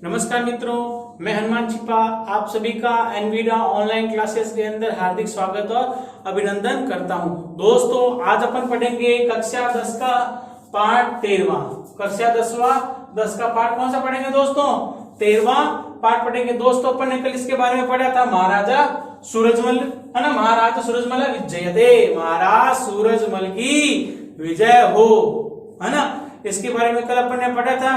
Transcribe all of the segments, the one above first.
नमस्कार मित्रों, मैं हनुमान छिपा आप सभी का एनवीडा ऑनलाइन क्लासेस के अंदर हार्दिक स्वागत और अभिनंदन करता हूं। दोस्तों, आज अपन पढ़ेंगे कक्षा 10 का पाठ 13वां। कक्षा 10 का पाठ कौन सा पढ़ेंगे दोस्तों? 13वां पाठ पढ़ेंगे। दोस्तों, अपन ने कल इसके बारे में पढ़ा था, महाराजा सूरजमल, है ना। महाराजा सूरजमल विजयते, महाराज सूरजमल की विजय हो, है ना। इसके बारे में कल अपन ने पढ़ा था।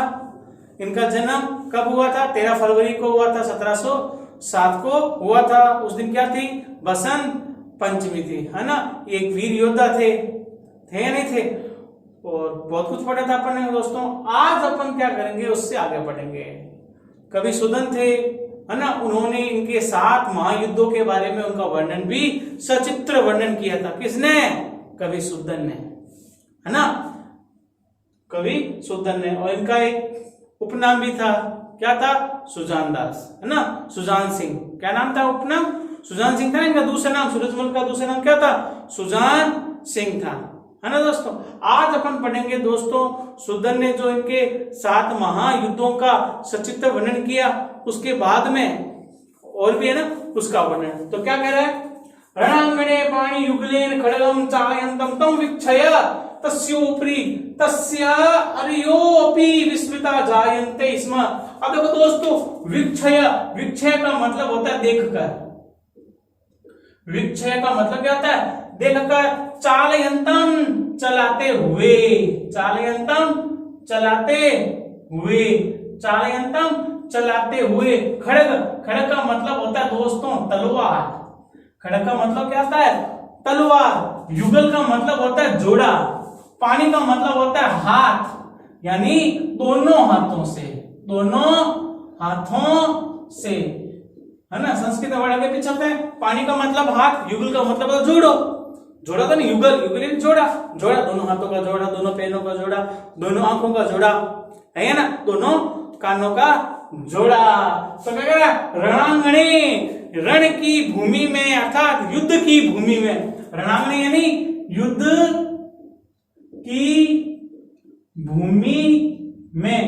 इनका जन्म कब हुआ था? 13 फरवरी को हुआ था, 1707 को हुआ था। उस दिन क्या थी? बसंत पंचमी थी, है ना। एक वीर योद्धा थे या नहीं थे? और बहुत कुछ पढ़ा था अपन ने दोस्तों। आज अपन क्या करेंगे, उससे आगे पढ़ेंगे। कवि सुदन थे, है ना। उन्होंने इनके 7 महायुद्धों के बारे में उनका वर्णन भी, सचित्र वर्णन किया था। किसने? कवि सुदन ने, है ना। कवि सुदन ने। और इनका एक उपनाम भी था। क्या था? सुजान दास, है ना। सुजान सिंह, क्या नाम था? उपनाम सुजान सिंह था। इनका दूसरा नाम, सूरजमल का दूसरा नाम क्या था? सुजान सिंह था, है ना दोस्तों। आज अपन पढ़ेंगे दोस्तों, सुदन ने जो इनके 7 महायुद्धों का सचित्र वर्णन किया, उसके बाद में और भी है ना उसका वर्णन। तो क्या कह रहा है? रणांगणे पाणि युगलेन खड्गम चालयन्तम तम वीक्षय तस्योपरि तस्य अर्योपि विस्मिता जायन्ते स्म। अब देखो दोस्तों, विक्षय, विक्षय का मतलब होता है देखकर। विक्षय का मतलब क्या होता है? देखकर। चालयन्तम चलाते हुए, चालयन्तम चलाते हुए, चालयन्तम चलाते हुए। खड्ग, खड्ग का मतलब होता है दोस्तों तलवार। खड्ग का मतलब क्या होता है? तलवार। युगल का मतलब होता है जोड़ा। पानी का मतलब होता है हाथ, यानी दोनों हाथों से, दोनों हाथों से, है ना। संस्कृत वर्ड आगे पीछे होता है। पानी का मतलब हाथ, युगल का मतलब होता है जोड़ो। जोड़ा तो नहीं, युगल, युगल जोड़ा। जोड़ा दोनों हाथों का जोड़ा, दोनों पैरों का जोड़ा, दोनों आंखों का जोड़ा, है ना, दोनों कानों का जोड़ा। तो क्या कह रहा है? रणांगणे, रण की भूमि में, अर्थात युद्ध की भूमि में। रणांगणे यानी युद्ध की भूमि में,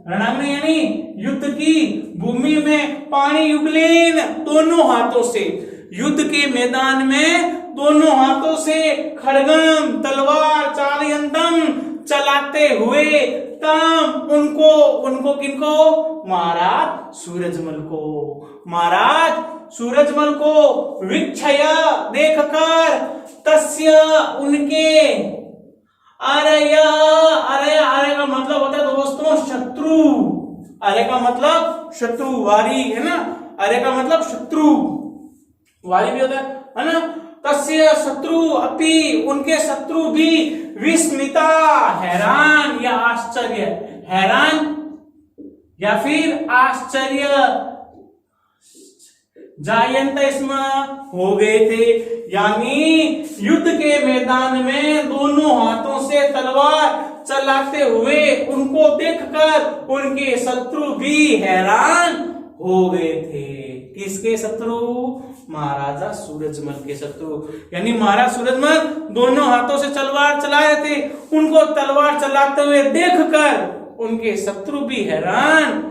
रणांगण यानी युद्ध की भूमि में। पाणी युगलेन, दोनों हाथों से, युद्ध के मैदान में दोनों हाथों से। खड्गम, तलवार, चालयन्तम चलाते हुए। तम, उनको, उनको किनको? महाराज सूरजमल को, महाराज सूरजमल को। वीक्षय, देखकर। तस्य, उनके। आर्य, आर्य, आर्य का मतलब होता है दोस्तों शत्रु। आर्य का मतलब शत्रु, वारी, है ना। आर्य का मतलब शत्रु, वारी भी होता है ना। तस्य शत्रु अपि, उनके शत्रु भी। विस्मिता, हैरान या आश्चर्य, हैरान या फिर आश्चर्य। जायंत स्म, हो गए थे, यानी युद्ध के मैदान में दोनों हाथों से तलवार चलाते हुए उनको देखकर उनके शत्रु भी हैरान हो गए थे। किसके शत्रु? महाराजा सूरजमल के शत्रु। यानी महाराज सूरजमल दोनों हाथों से तलवार चला रहे थे, उनको तलवार चलाते हुए देखकर उनके शत्रु भी हैरान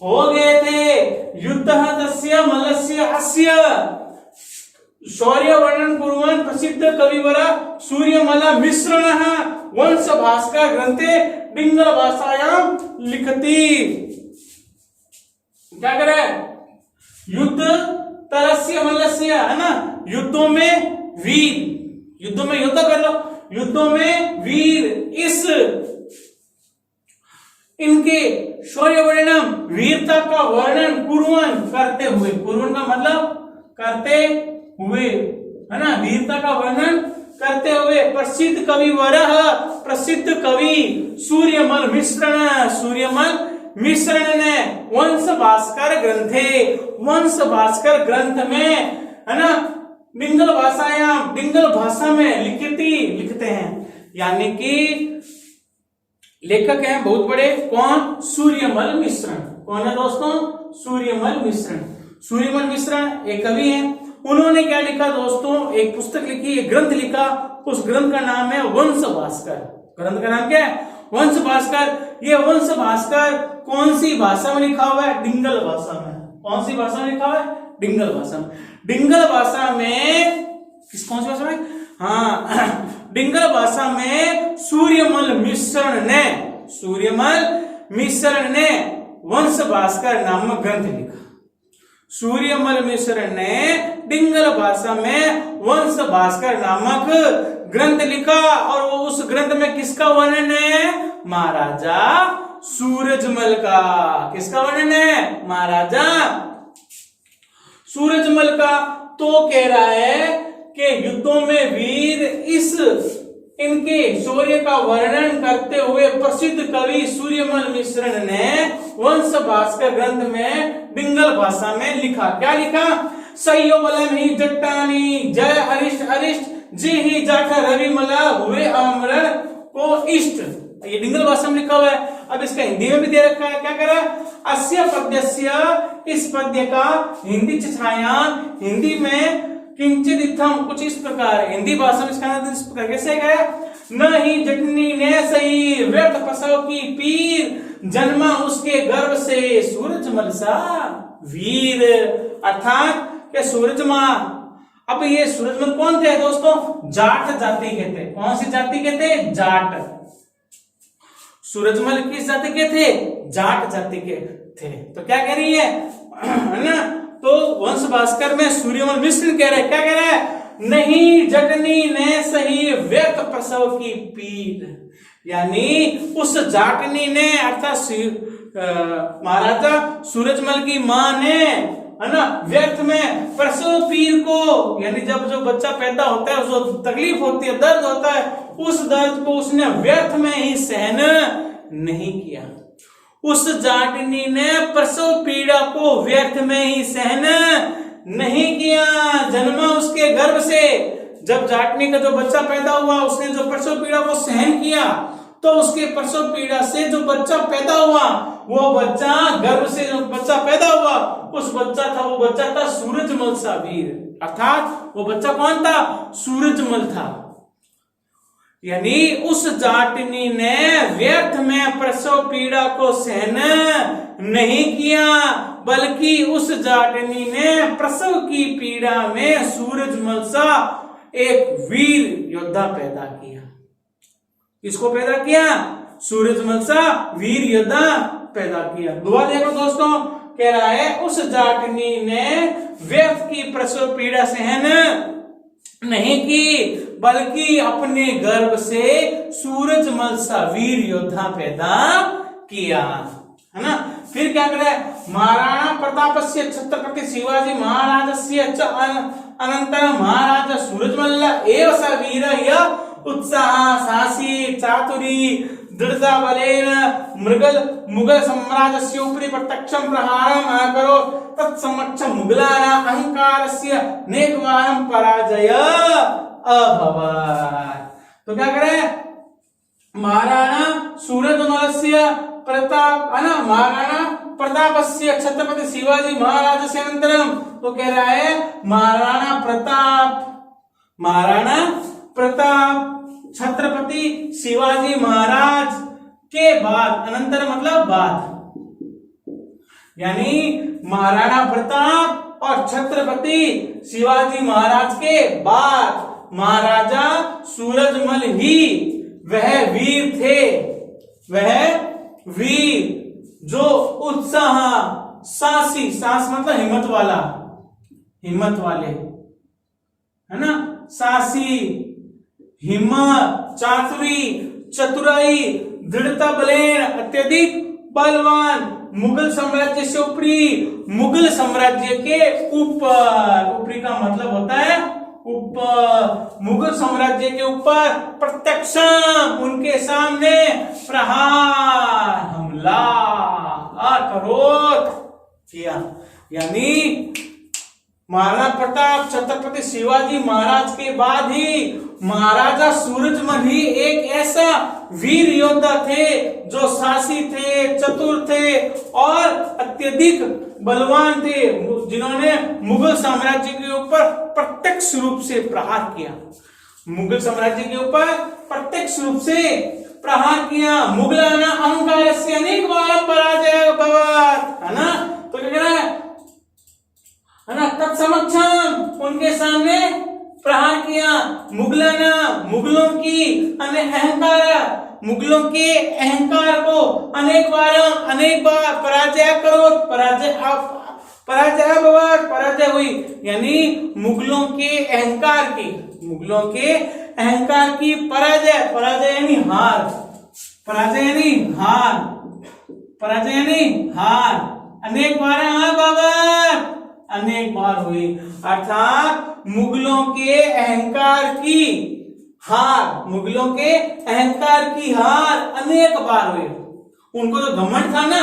हो गए थे। युद्ध तस्य मलस्य अस्य शौर्य वर्णन कुर्वन् प्रसिद्ध कविवर सूर्यमल मिश्रणः वंश भास्कर ग्रंथे डिंगल भाषायाम लिखति। क्या करे? युद्ध तरस्य मलस्य, है ना। युद्धों में वीर, युद्धों में युद्ध कर लो, युद्धों में वीर। इस इनके शौर्य वर्णन, वीरता का वर्णन कुर्वन्, करते हुए। कुर्वन् का मतलब करते हुए, है ना। वीरता का वर्णन करते हुए। प्रसिद्ध कवि वरः, प्रसिद्ध कवि सूर्यमल मिश्रण, सूर्यमल मिश्रण ने वंश भास्कर ग्रंथे, वंश भास्कर ग्रंथ में, है ना, डिंगल भाषायाम, डिंगल भाषा में लिखते हैं। यानी कि लेखक हैं बहुत बड़े। कौन? सूर्यमल मिश्रण। कौन है दोस्तों? सूर्यमल मिश्रण। सूर्यमल मिश्रण एक कवि हैं। उन्होंने क्या लिखा दोस्तों? एक पुस्तक लिखी, एक ग्रंथ लिखा। उस ग्रंथ का नाम है वंश भास्कर। ग्रंथ का नाम क्या है? वंश भास्कर। ये वंश भास्कर कौन सी भाषा में लिखा हुआ है? डिंगल भाषा में। कौन सी भाषा में लिखा हुआ है? डिंगल भाषा में। डिंगल भाषा में कौन सी भाषा में? हाँ, डिंगल भाषा में सूर्यमल मिश्र ने वंश भास्कर नामक ग्रंथ लिखा। सूर्यमल मिश्र ने डिंगल भाषा में वंश भास्कर नामक ग्रंथ लिखा और वो उस ग्रंथ में किसका वर्णन है? महाराजा सूरजमल का। किसका वर्णन है? महाराजा सूरजमल का। तो कह रहा है कि युद्धों में वीर इनके शौर्य का वर्णन करते हुए प्रसिद्ध कवि सूर्यमल मिश्र ने वंश भास्कर ग्रंथ में डिंगल भाषा में लिखा। क्या लिखा? सयो बलम ही जट्टानी जय अरिष्ट जी ही जाठा रवि मला हुए आमरण को इष्ट। ये डिंगल भाषा में लिखा हुआ है। अब इसका हिंदी में भी दे रखा है। क्या करा? अस्य पद्यस्य, इस पद्य का हिंदी छायान, हिंदी में किंचित इत्थम, कुछ इस प्रकार। हिंदी भाषा में इसका इस प्रकार कैसे गया? न ही जटनी ने सही व्यर्थ प्रसव की पीर, जन्मा उसके गर्भ से सूरजमल सा वीर। अर्थात के सूरजमा। अब ये सूरजमल कौन थे दोस्तों? जाट जाति के थे। कौन सी जाति के थे? जाट। सूरजमल किस जाति के थे? जाट जाति के थे। तो क्या कह रही है ना? तो वंश भास्कर में सूर्यमल मिश्र कह रहे, क्या कह रहे हैं? नहीं जटनी ने सही व्यर्थ प्रसव की पीर, यानी उस जाटनी ने अर्थात महाराजा सूरजमल की मां ने, है ना, व्यर्थ में प्रसव पीर को, यानी जब जो बच्चा पैदा होता है जो तकलीफ होती है, दर्द होता है, उस दर्द को उसने व्यर्थ में ही सहन नहीं किया। उस जाटनी ने प्रसव पीड़ा को व्यर्थ में ही सहन नहीं किया। जन्मा उसके गर्भ से, जब जाटनी का जो बच्चा पैदा हुआ उसने जो प्रसव पीड़ा को सहन किया, तो उसके प्रसव पीड़ा से जो बच्चा पैदा हुआ, वो बच्चा गर्भ से जो बच्चा पैदा हुआ, उस बच्चा था, वो बच्चा था सूरजमल सा वीर। अर्थात वो बच्चा कौन था? सूरजमल था। यानी उस जाटनी ने व्यर्थ में प्रसव पीड़ा को सहन नहीं किया, बल्कि उस जाटनी ने प्रसव की पीड़ा में सूरजमल सा एक वीर योद्धा पैदा किया। किसको पैदा किया? सूरजमल सा वीर योद्धा पैदा किया। दुआ देखो दोस्तों, कह रहा है उस जाटनी ने व्यर्थ की प्रसव पीड़ा सहन नहीं की, बल्कि अपने गर्भ से सूरजमल सा वीर योद्धा पैदा किया, है ना। फिर क्या करे? महाराणा प्रतापस्य छत्रपति शिवाजी महाराजस्य अनंतरम महाराजा सूरजमल एव स वीर उत्साह साहसी चातुरी दृढ़ता बलेन मुगल साम्राज्यस्य उपरि प्रत्यक्षं प्रहारम् अकरोत् तत्समक्षं मुगलानां अहंकारस्य नेकवारं पराजय अभवत्। तो क्या करे? महाराणा सूरजमलस्य प्रताप, है ना, महाराणा प्रतापस्य छत्रपति शिवाजी महाराजस्य अनंतरम, तो कह रहा है महाराणा प्रताप छत्रपति शिवाजी महाराज के बाद, अनंतर मतलब बाद, यानी महाराणा प्रताप और छत्रपति शिवाजी महाराज के बाद महाराजा सूरजमल ही वह वीर थे, वह वीर जो उत्साह साहसी, साहस मतलब हिम्मत वाला, हिम्मत वाले, है ना, साहसी, हिम्मत, चातुरी, चतुराई, दृढ़ता बलेन, अत्यधिक बलवान, मुगल साम्राज्य से ऊपरी, मुगल साम्राज्य के ऊपर, ऊपरी का मतलब होता है ऊपर, मुगल साम्राज्य के ऊपर प्रत्यक्ष उनके सामने प्रहार, हमला करोत किया। यानी महाराणा प्रताप छत्रपति शिवाजी महाराज के बाद ही महाराजा सूरजमल ही एक ऐसा वीर योद्धा थे जो साहसी थे, चतुर थे और अत्यधिक बलवान थे, जिन्होंने मुगल साम्राज्य के ऊपर प्रत्यक्ष रूप से प्रहार किया, मुगल साम्राज्य के ऊपर प्रत्यक्ष रूप से प्रहार किया। मुगलाना अहंकारस्य अनेक बार पराजय भवत्, है ना। तो क्या कह रहा है ना, तत्समक्षम उनके सामने प्रहार किया। मुगलाना मुगलों की अहंकार, मुगलों के अहंकार को अनेक बार पराजय करो, पराजय भवत्, पराजय हुई, यानी मुगलों के अहंकार की, मुगलों के अहंकार की पराजय, पराजय यानी हार, पराजय यानी हार, पराजय यानी हार, अनेक बार अनेक बार हुई, अर्थात मुगलों के अहंकार की हार, मुगलों के अहंकार की हार अनेक बार हुई। उनको तो घमंड था ना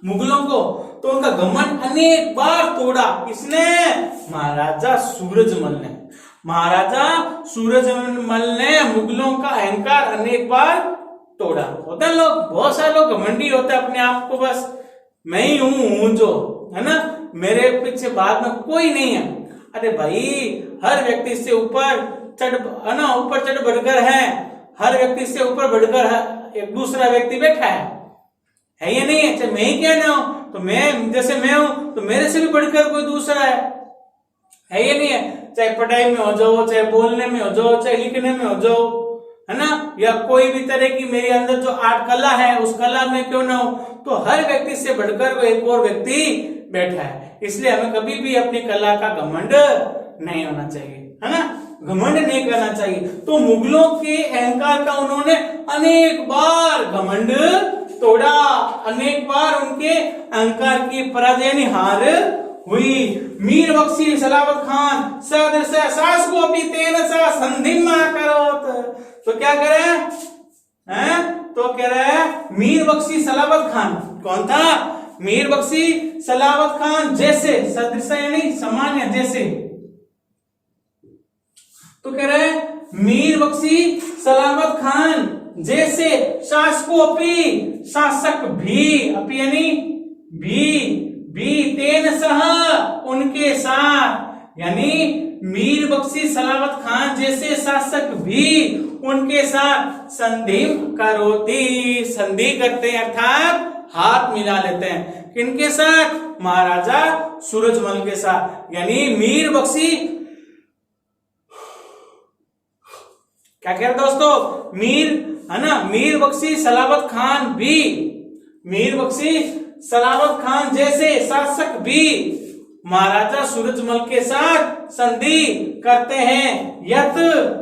मुगलों को, तो उनका घमंड अनेक बार तोड़ा। किसने? महाराजा सूरजमल ने। महाराजा सूरजमल ने मुगलों का अहंकार अनेक बार तोड़ा। होता है लोग, बहुत सारे लोग घमंडी होते हैं अपने आप को, बस मैं ही हूं जो, है ना, मेरे पीछे बाद में कोई नहीं है। अरे भाई, हर व्यक्ति से ऊपर चढ़, है ना, ऊपर चढ़ बढ़कर है, हर व्यक्ति से ऊपर बढ़कर है एक दूसरा व्यक्ति बैठा है या नहीं है? चाहे मैं ही क्या ना हूं, तो मैं जैसे मैं हूं, तो मेरे से भी बढ़कर कोई दूसरा है या नहीं है? चाहे पढ़ाई में हो जाओ, चाहे बोलने में हो जाओ, चाहे लिखने में हो जाओ, है ना, या कोई भी तरह की मेरे अंदर जो आर्ट कला है, उस कला में क्यों ना हो, तो हर व्यक्ति से बढ़कर कोई एक और व्यक्ति बैठा है। इसलिए हमें कभी भी अपनी कला का घमंड नहीं होना चाहिए, है ना, घमंड नहीं करना चाहिए। तो मुगलों के अहंकार का उन्होंने अनेक बार घमंड तोड़ा, अनेक बार उनके अहंकार की पराजय यानी हार हुई। मीर बख्शी सलावत खान सदृश सास को अपनी तेन सा संधिम करोत। तो क्या करे हैं? तो कह रहा है मीर बख्शी सलावत खान कौन था? मीर बख्शी सलावत खान जैसे, सदृश यानी सामान्य जैसे, तो कह रहे मीर बख्शी सलावत खान जैसे शासको अपी, शासक भी, अपी यानी भी तेन सह उनके साथ, यानी मीर बख्शी सलावत खान जैसे शासक भी उनके साथ संधि करोती, संधि करते हैं अर्थात हाथ मिला लेते हैं। किनके साथ? महाराजा सूरजमल के साथ। यानी मीर बख्शी, क्या कह रहे दोस्तों, मीर, है ना, मीर बख्शी सलावत खान भी, मीर बख्शी सलावत खान जैसे शासक भी महाराजा सूरजमल के साथ संधि करते हैं। यत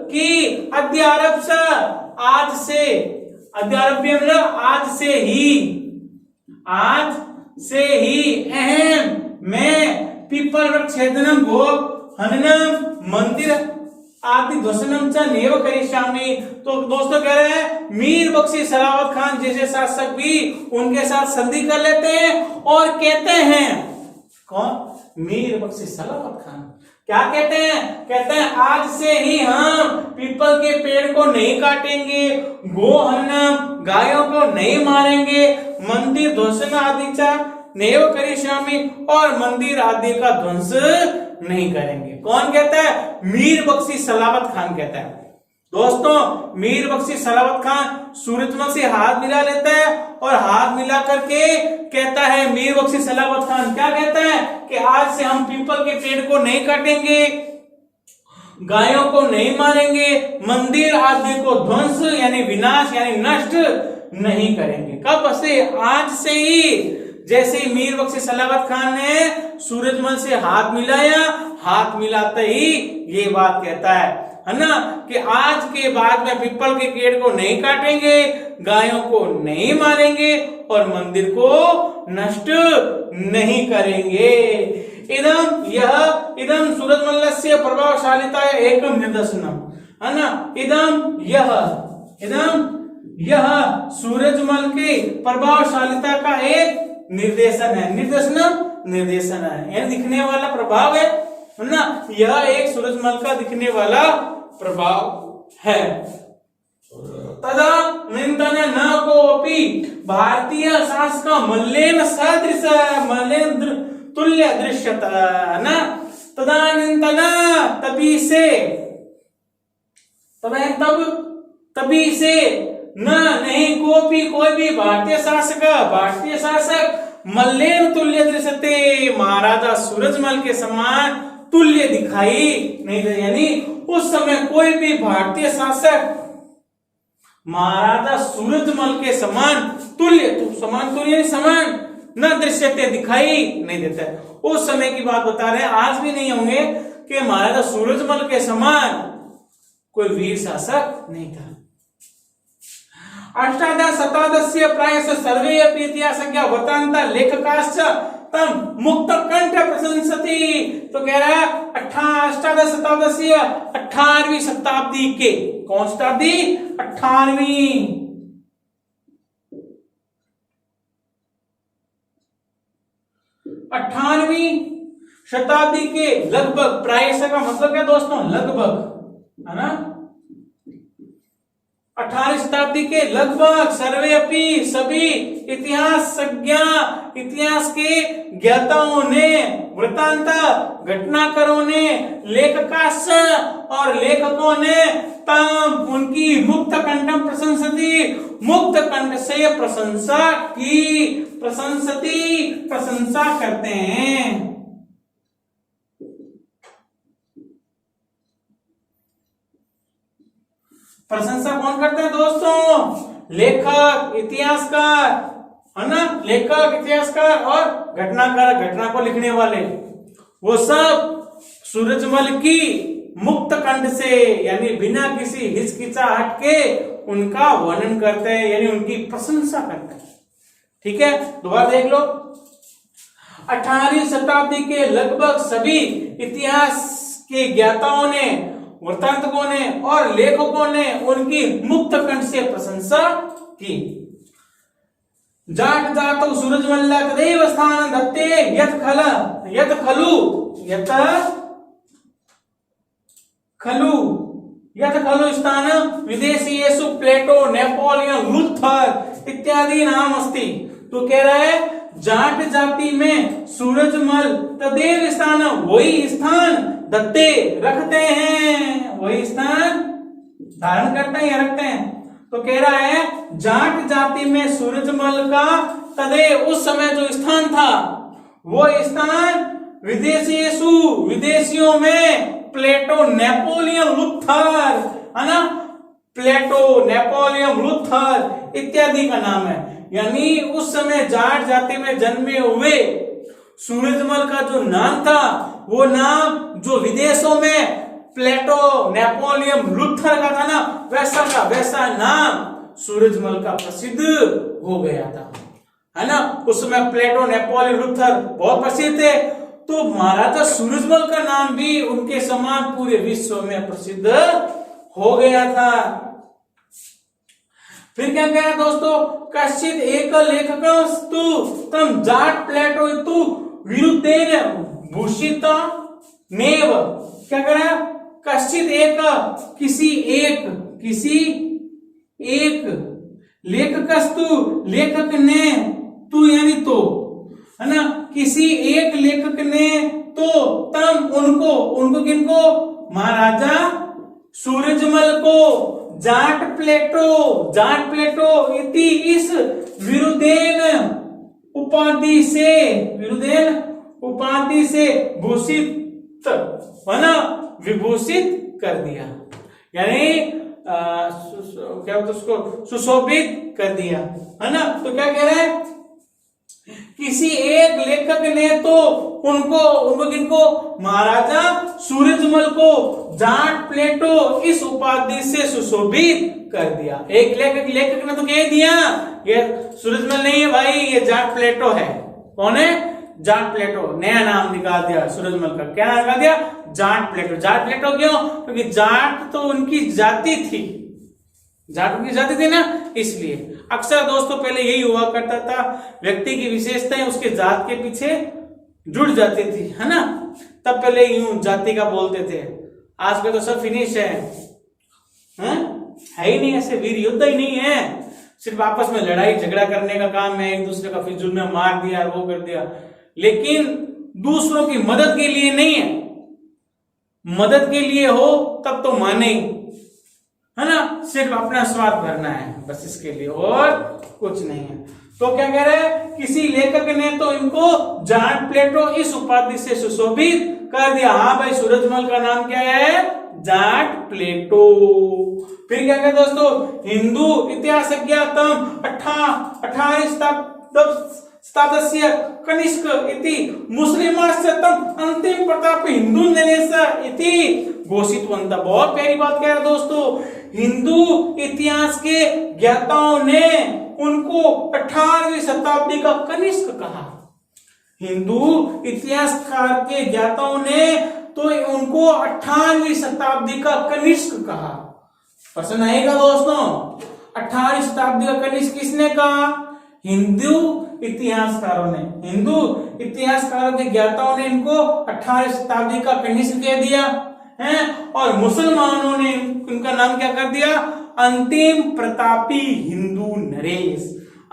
की अद्यारभ से, आज से, अद्यारभ्य मतलब आज से ही, आज से ही अहम में पीपल वृक्ष छेदनम भोग हननम मंदिर आदि ध्वसनम च नेव करिष्यामि। तो दोस्तों कह रहे हैं मीर बख्शी सलावत खान जैसे शासक भी उनके साथ संधि कर लेते हैं और कहते हैं, कौन? मीर बख्शी सलावत खान क्या कहते हैं? कहते हैं आज से ही हम पीपल के पेड़ को नहीं काटेंगे, गो हननम गायों को नहीं मारेंगे, मंदिर ध्वसन आदि च नेव करिष्यामि और मंदिर आदि का ध्वंस नहीं करेंगे। कौन कहता है? मीर बख्शी सलावत खान कहता है। दोस्तों मीर बख्शी सलावत खान सूरजमल से हाथ मिला लेता है और हाथ मिला करके कहता है, मीर बख्शी सलावत खान क्या कहता है कि आज से हम पीपल के पेड़ को नहीं काटेंगे, गायों को नहीं मारेंगे, मंदिर आदि को ध्वंस यानी विनाश यानी नष्ट नहीं करेंगे। कब से? आज से ही। जैसे ही मीर बख्शी सलावत खान ने सूरजमल से हाथ मिलाया, हाथ मिलाते ही ये बात कहता है ना, कि आज के बाद में पीपल के पेड़ को नहीं काटेंगे, गायों को नहीं मारेंगे और मंदिर को नष्ट नहीं करेंगे। इदम सूरजमल्लस्य प्रभावशालिता एकम निदर्शनम, है ना। यह सूरजमल की प्रभावशालिता का एक निर्देशन है। निर्देशन है यानी दिखने वाला प्रभाव है ना। यह एक सूरजमल का दिखने वाला प्रभाव है। तदा निंदन न कोपि भारतीय शासक मल्लेन सदृश मल्लेन तुल्य दृश्यत ना। तदानीन्तन तभी से न नहीं कोई भी भारतीय शासक मल्लेन तुल्य दृश्यते, महाराजा सूरजमल के समान तुल्य दिखाई नहीं दे। यानी उस समय कोई भी भारतीय शासक महाराजा सूरजमल के समान तुल्य समान न दृश्यते दिखाई नहीं देता है। उस समय की बात बता रहे हैं, आज भी नहीं होंगे कि महाराजा सूरजमल के समान कोई वीर शासक नहीं था। अष्टादश शताब्दस्य प्रायः सर्वे अपि इतिहासज्ञा वृत्तान्त लेखकाश्च तम मुक्त कंठ प्रशंसति। तो कह रहा है अष्टादश शताब्दस्य 18वीं शताब्दी के, कौन शताब्दी? 18वीं शताब्दी के लगभग, प्रायः का मतलब क्या दोस्तों? लगभग, है ना? 18वीं शताब्दी के लगभग सर्वे अपनी सभी इतिहास के ज्ञाताओं ने, वृत्तांत घटनाकरों ने, लेखकाश और लेखकों ने तम उनकी मुक्त कंठम प्रशंसति, मुक्त कंठ से प्रशंसा करते हैं। प्रशंसा कौन करते हैं दोस्तों? लेखक, इतिहासकार, है ना? लेखक, इतिहासकार और घटनाकार, घटना को लिखने वाले, वो सब सूरजमल की मुक्त कंठ से, यानी बिना किसी हिचकिचाहट के उनका वर्णन करते हैं, यानी उनकी प्रशंसा करते हैं। ठीक है, दोबारा देख लो। 18वीं शताब्दी के लगभग सभी इतिहास के ज्ञाताओं ने, वृत्तांतकों ने और लेखकों ने उनकी मुक्त कंठ से प्रशंसा की। जाट जातौ सूरजमल्ल तदेव स्थानं दत्ते यत् खलु स्थान विदेशीयेषु प्लेटो, नेपोलियन, लूथर इत्यादि नाम अस्ति। तो कह रहा है जाट जाति में सूरजमल तदेव स्थान, वही स्थान दत्ते रखते हैं, वही स्थान धारण करते हैं या रखते हैं। तो कह रहा है जाट जाति में सूरजमल का तदेव, उस समय जो स्थान था वो स्थान विदेशियों में प्लेटो, नेपोलियन, लूथर, है ना? प्लेटो, नेपोलियन, लूथर इत्यादि का नाम है। यानी उस समय जाट जाति में जन्मे हुए सूरजमल का जो नाम था, वो नाम जो विदेशों में प्लेटो, नेपोलियन, लूथर का था ना, वैसा का वैसा नाम सूरजमल का प्रसिद्ध हो गया था, है ना? उस समय प्लेटो, नेपोलियन, लूथर बहुत प्रसिद्ध थे, तो महाराजा सूरजमल का नाम भी उनके समान पूरे विश्व में प्रसिद्ध हो गया था। फिर क्या कह रहा दोस्तों? कश्चित एक लेखकस्तु तम जाट प्लेटो तु विरुद्धेन भूषित नेव। क्या कह रहा है? कश्चित एक, किसी एक लेखकस्तु, लेखक ने, तू यानी तो, है ना? किसी एक लेखक ने तो तम उनको किनको? महाराजा सूरजमल को जाट प्लेटो इति इस विरुद्धेन उपाधि से भूषित, है ना? विभूषित कर दिया, यानी क्या बोलते उसको? सुशोभित कर दिया, है ना? तो क्या कह रहे हैं? किसी एक लेखक ने तो उनको किनको? महाराजा सूरजमल को जाट प्लेटो इस उपाधि से सुशोभित कर दिया। एक लेखक ने तो कह दिया ये सूरजमल नहीं है भाई, ये जाट प्लेटो है। कौन है? जाट प्लेटो। नया नाम निकाल दिया सूरजमल का। क्या निकाल दिया? जाट प्लेटो। जाट प्लेटो क्यों? क्योंकि जाट तो उनकी जाति थी, जाट उनकी जाति थी ना, इसलिए। अक्सर दोस्तों पहले यही हुआ करता था, व्यक्ति की विशेषताएं उसके जात के पीछे जुड़ जाती थी, है ना? तब पहले यूं जाति का बोलते थे। आज का तो सब फिनिश है ही नहीं, ऐसे वीर योद्धा ही नहीं है, सिर्फ आपस में लड़ाई झगड़ा करने का काम है, एक दूसरे का फिजूल में मार दिया, वो कर दिया, लेकिन दूसरों की मदद के लिए नहीं है। मदद के लिए हो तब तो माने, है ना, सिर्फ अपना स्वाद भरना है बस, इसके लिए और कुछ नहीं है। तो क्या कह रहे हैं, किसी लेखक ने तो इनको जाट प्लेटो इस उपाधि से सुशोभित कर दिया। हाँ भाई, सूरजमल का नाम क्या है, जाट प्लेटो। फिर क्या कहते दोस्तों, हिंदू इतिहासज्ञ 18 शताब्दस्य कनिष्क इति मुस्लिमास्य तम अंतिम प्रताप हिंदू नरेश इति घोषितवन्तः। बहुत प्यारी बात कह रहे दोस्तों, हिंदू इतिहास के ज्ञाताओं ने उनको 18वीं शताब्दी का कनिष्क कहा। हिंदू इतिहासकार के ज्ञाताओं ने तो उनको 18वीं शताब्दी का कनिष्क कहा। प्रश्न आएगा दोस्तों, 18वीं शताब्दी का कनिष्क किसने कहा, हिंदू इतिहासकारों ने। हिंदू इतिहासकारों के ज्ञाताओं ने इनको 18वीं शताब्दी का कनिष्क कह दिया है, और मुसलमानों ने उनका नाम क्या कर दिया, अंतिम प्रतापी हिंदू नरेश।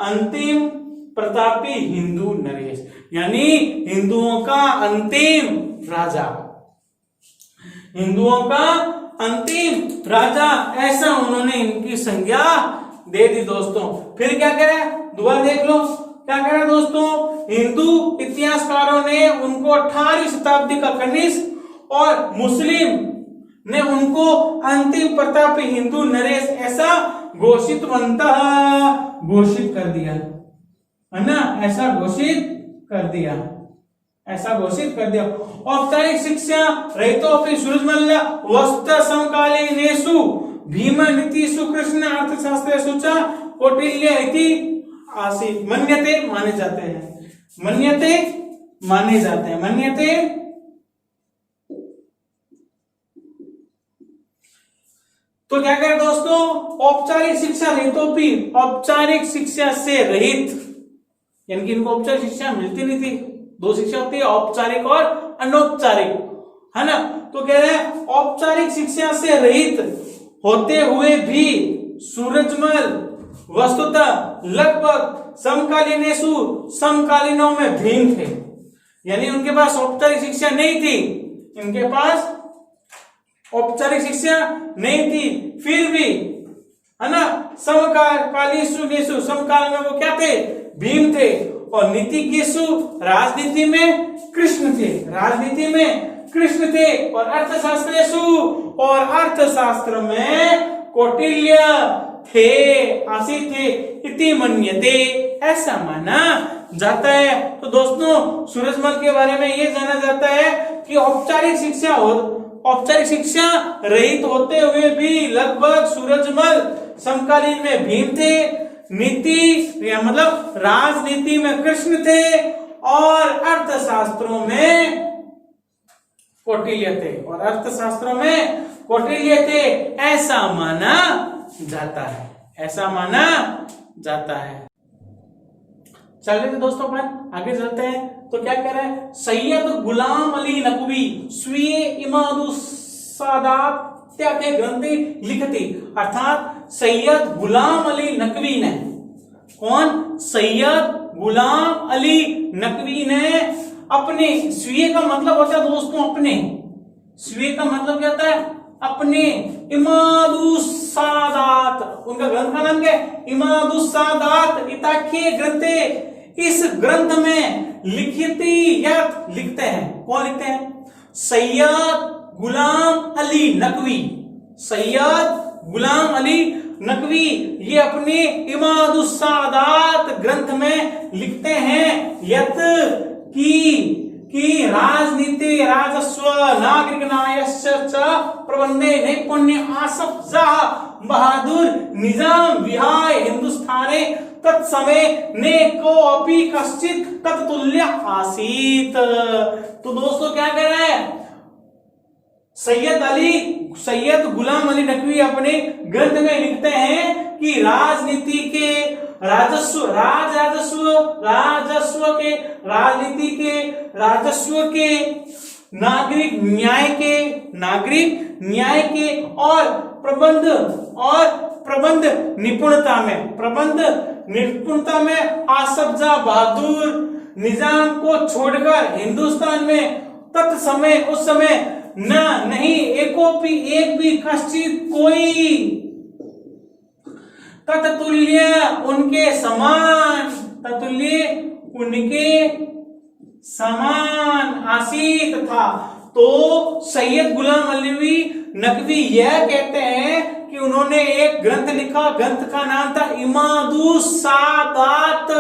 अंतिम प्रतापी हिंदू नरेश यानी हिंदुओं का अंतिम राजा, हिंदुओं का अंतिम राजा, ऐसा उन्होंने इनकी संज्ञा दे दी दोस्तों। फिर क्या कह रहा है, दोबारा देख लो क्या कह रहा है दोस्तों, हिंदू इतिहासकारों ने उनको 18वीं शताब्दी का कनिष्क और मुस्लिम ने उनको अंतिम प्रतापी हिंदू नरेश ऐसा घोषित कर दिया, है ना, ऐसा घोषित कर दिया, ऐसा घोषित कर दिया। औपचारिक शिक्षा रहितोपि सूरजमल वस्तुतः समकालीनेषु भीम नीतिषु कृष्ण अर्थशास्त्रेषु च कौटिल्य इति आसीत् मन्यते, माने जाते हैं, मन्यते माने जाते हैं, मन्यते। तो क्या करें दोस्तों, औपचारिक शिक्षा रहितोपि, औपचारिक शिक्षा से रहित, यानी कि इनको औपचारिक शिक्षा मिलती नहीं थी। दो शिक्षा होती है, औपचारिक और अनौपचारिक, है ना। तो कह रहे हैं औपचारिक शिक्षा से रहित होते हुए भी सूरजमल वस्तुतः लगभग समकालीनेषु, समकालीनों में भीम थे, यानी उनके पास औपचारिक शिक्षा नहीं थी, इनके पास औपचारिक शिक्षा नहीं थी, फिर भी, है ना, समकालीनेषु, समकाल में वो क्या थे, भीम थे, और नीतिज्ञेषु, राजनीति में कृष्ण थे, राजनीति में कृष्ण थे, और अर्थशास्त्रेषु, और अर्थशास्त्र में कौटिल्य थे, आसीत् थे, इति मन्यते, ऐसा माना जाता है। तो दोस्तों सूरजमल के बारे में ये जाना जाता है कि औपचारिक शिक्षा रहित होते हुए भी लगभग सूरजमल समकालीन में भीम थे, नीति या मतलब राजनीति में कृष्ण थे, और अर्थशास्त्रों में कौटिल्य थे, और अर्थशास्त्रों में कौटिल्य थे, ऐसा माना जाता है, ऐसा माना जाता है। चल रहे थे दोस्तों अपन आगे चलते हैं। तो क्या कह रहे हैं, सैयद गुलाम अली नकवी स्वीय इमादुस्सादात्या के ग्रंथ लिखती, अर्थात सैयद गुलाम अली नकवी ने, कौन, सैयद गुलाम अली नकवी ने अपने, स्वीय का मतलब होता है दोस्तों अपने, स्वीय का मतलब क्या होता है, अपने, इमादुस्सादात, उनका ग्रंथ का नाम क्या है, इमादुस्सादात इताखे ग्रंथे, इस ग्रंथ में लिखती या लिखते हैं, कौन लिखते हैं, सैयद गुलाम अली नकवी, सैयद गुलाम अली नकवी, ये अपने इमादुस्सादात ग्रंथ में लिखते हैं यत की राजनीति राजस्व नागरिक न्यायस्य च प्रबंधे नैपुण्य आसफ बहादुर निजाम विहाय हिंदुस्ताने तत्समय ने को अपि कश्चित तत्तुल्य आसीत। तो दोस्तों क्या कह रहा है, सैयद गुलाम अली नकवी अपने ग्रंथ में लिखते हैं कि राजनीति के राजस्व के नागरिक न्याय के और प्रबंध निपुणता में आसफ जाह बहादुर निजाम को छोड़कर हिंदुस्तान में तत्समय उस समय एक भी कश्चित तत्तुल्य उनके समान, तत्तुल्य उनके समान आसीत था। तो सैयद गुलाम अली नकवी यह कहते हैं कि उन्होंने एक ग्रंथ लिखा, ग्रंथ का नाम था इमादु सादात,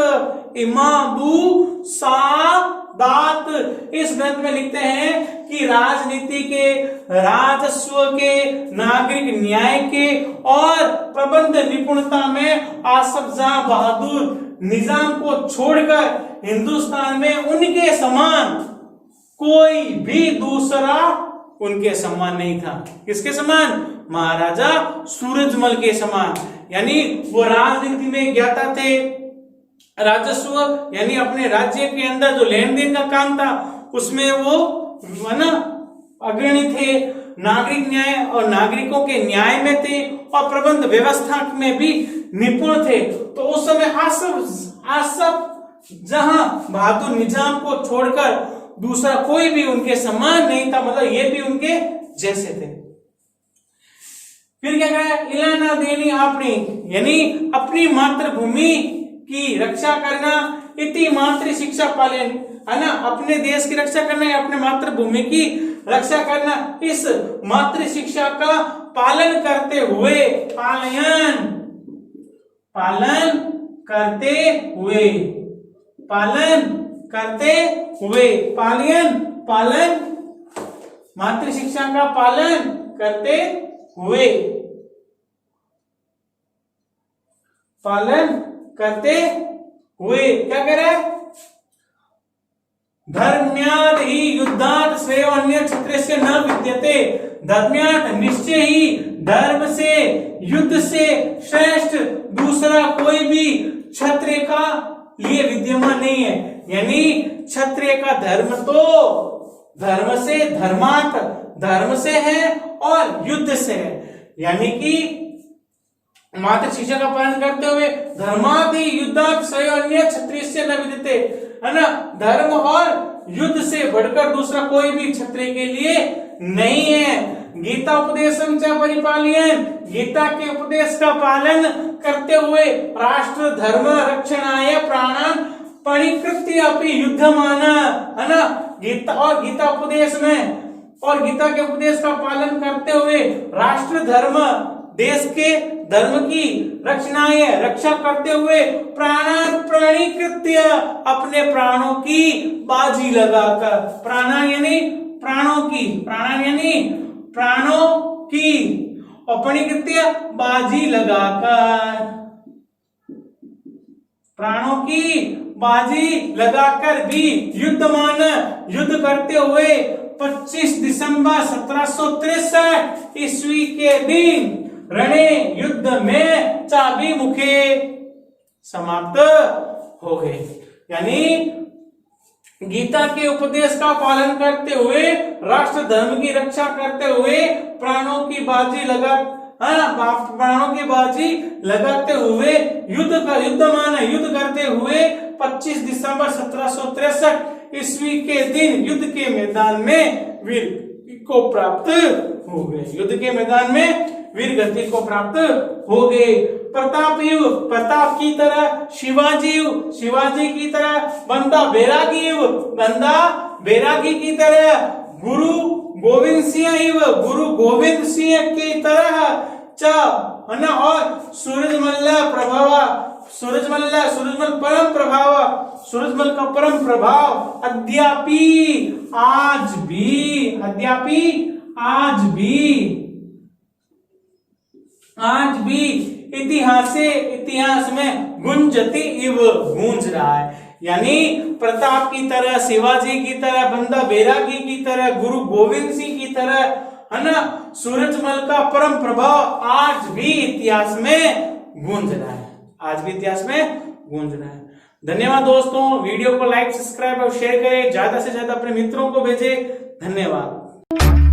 इमादु सादात। इस ग्रंथ में लिखते हैं कि राजनीति के, राजस्व के, नागरिक न्याय के और प्रबंध निपुणता में आसफ जहां बहादुर निजाम को छोड़कर हिंदुस्तान में उनके समान कोई भी दूसरा उनके समान नहीं था। किसके समान? महाराजा सूरजमल के समान। यानी वो राजनीति में ज्ञाता थे, राजस्व यानी अपने राज्य के अंदर जो लेन देन का काम था उसमें वो अग्रणी थे, नागरिक न्याय और नागरिकों के न्याय में थे और प्रबंध व्यवस्था में भी निपुण थे। तो उस समय आसफ जहां बहादुर निजाम को छोड़कर दूसरा कोई भी उनके समान नहीं था, मतलब ये भी उनके जैसे थे। फिर क्या कहा? इलाना देनी अपनी, यानी अपनी मातृभूमि की रक्षा करना, इति मातृ शिक्षा पालन, है ना, अपने देश की रक्षा करना या अपने मातृभूमि की रक्षा करना, इस मातृ शिक्षा का पालन करते हुए, पालन मातृ शिक्षा का पालन करते हुए क्या कह रहा है? धर्म्यात् ही युद्धात् श्रेयो अन्य क्षत्रियस्य न विद्यते, धर्म्यात् निश्चय ही धर्म से, युद्ध से श्रेष्ठ दूसरा कोई भी क्षत्रिय का लिए विद्यमान नहीं है। यानी क्षत्रिय का धर्म तो धर्म से, धर्मात् धर्म से है और युद्ध से है। यानी कि मातृ शिक्षा का पालन करते हुए धर्मात् ही युद्धात् श्रेयो अन्य क्षत्रियस्य न विद्यते, है ना, धर्म और युद्ध से बढ़कर दूसरा कोई भी क्षत्रिय के लिए नहीं है। गीता उपदेशम च परिपालयन्, गीता के उपदेश का पालन करते हुए राष्ट्र धर्म रक्षणाय प्राणान् परिकृत्य अपि युद्धमाना, है ना, गीता और गीता उपदेश में और गीता के उपदेश का पालन करते हुए राष्ट्र धर्म, देश के धर्म की रक्षणाय रक्षा करते हुए प्राणान् परिकृत्य अपने प्राणों की बाजी लगाकर, प्राणान यानी प्राणों की, प्राणान यानी प्राणों की, अपनिकृत्य बाजी लगाकर, प्राणों की बाजी लगाकर भी युद्धमान, युद्ध करते हुए 25 दिसंबर 1763 ईस्वी के दिन रणे युद्ध में चाबी मुखे समाप्त हो गए। यानी गीता के उपदेश का पालन करते हुए, राष्ट्र धर्म की रक्षा करते हुए, प्राणों की बाजी लगाते हुए युद्ध करते हुए 25 दिसंबर 1763 ईस्वी के दिन युद्ध के मैदान में वीर को प्राप्त हो गए। युद्ध के मैदान में वीर गति को प्राप्त हो गए। प्रताप की तरह शिवाजी की तरह, बंदा बैरागी की तरह, गुरु गोविंद सिंह की तरह और सूरजमल का परम प्रभाव अद्यापि आज भी इतिहास में गूंज रहा है। यानी प्रताप की तरह, शिवाजी की तरह, बंदा बैरागी की तरह, गुरु गोविंद सिंह की तरह, है ना, सूरजमल का परम प्रभाव आज भी इतिहास में गूंज रहा है। धन्यवाद दोस्तों। वीडियो को लाइक, सब्सक्राइब और शेयर करें, ज्यादा से ज्यादा अपने मित्रों को भेजें। धन्यवाद।